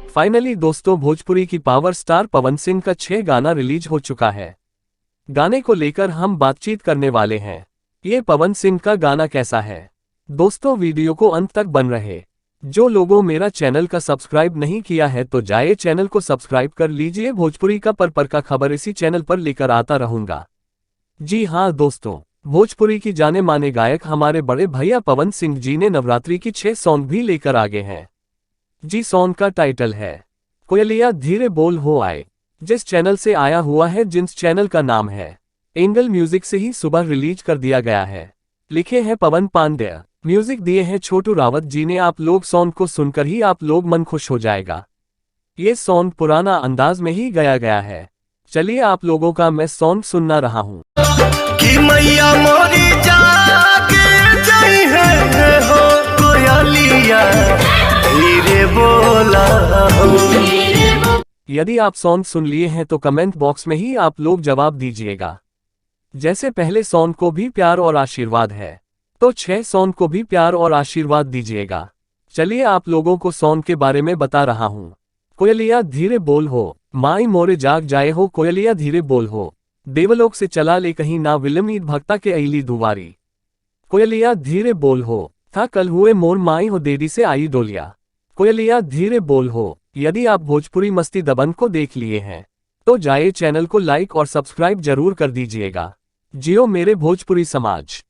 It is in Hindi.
फाइनली दोस्तों, भोजपुरी की पावर स्टार पवन सिंह का 6 गाना रिलीज हो चुका है। गाने को लेकर हम बातचीत करने वाले हैं। ये पवन सिंह का गाना कैसा है? दोस्तों, वीडियो को अंत तक बन रहे। जो लोगों मेरा चैनल का सब्सक्राइब नहीं किया है तो जाए चैनल को सब्सक्राइब कर लीजिए। भोजपुरी का पर का खबर इसी चैनल पर लेकर आता रहूंगा। जी हाँ दोस्तों, भोजपुरी की जाने माने गायक हमारे बड़े भैया पवन सिंह जी ने नवरात्रि की 6 सॉन्ग भी लेकर आगे हैं। जी सॉन्ग का टाइटल है कोयलिया धीरे बोल हो आए, जिस चैनल से आया हुआ है, जिस चैनल का नाम है एंगल म्यूजिक से ही सुबह रिलीज कर दिया गया है। लिखे हैं पवन पांड्या, म्यूजिक दिए हैं छोटू रावत जी ने। आप लोग सॉन्ग को सुनकर ही आप लोग मन खुश हो जाएगा। ये सॉन्ग पुराना अंदाज में ही गाया गया है। चलिए आप लोगों का मैं सॉन्ग सुनना रहा हूँ। कि मैया मोरी जाके जाई है हो कोयलिया धीरे बोला हो। यदि आप सॉन्ग सुन लिए हैं तो कमेंट बॉक्स में ही आप लोग जवाब दीजिएगा। जैसे पहले सॉन्ग को भी प्यार और आशीर्वाद है, तो 6 सॉन्ग को भी प्यार और आशीर्वाद दीजिएगा। चलिए आप लोगों को सॉन्ग के बारे में बता रहा हूँ। कोयलिया धीरे बोल हो, माई मोरे जाग जाए हो, कोयलिया धीरे बोल हो, देवलोक से चला ले कहीं ना विलमीत भक्ता के अली दुवारी। कोयलिया धीरे बोल हो, था कल हुए मोर माई हो देरी से आई डोलिया। कोयलिया धीरे बोल हो। यदि आप भोजपुरी मस्ती दबंग को देख लिए हैं तो जाए चैनल को लाइक और सब्सक्राइब जरूर कर दीजिएगा। जियो मेरे भोजपुरी समाज।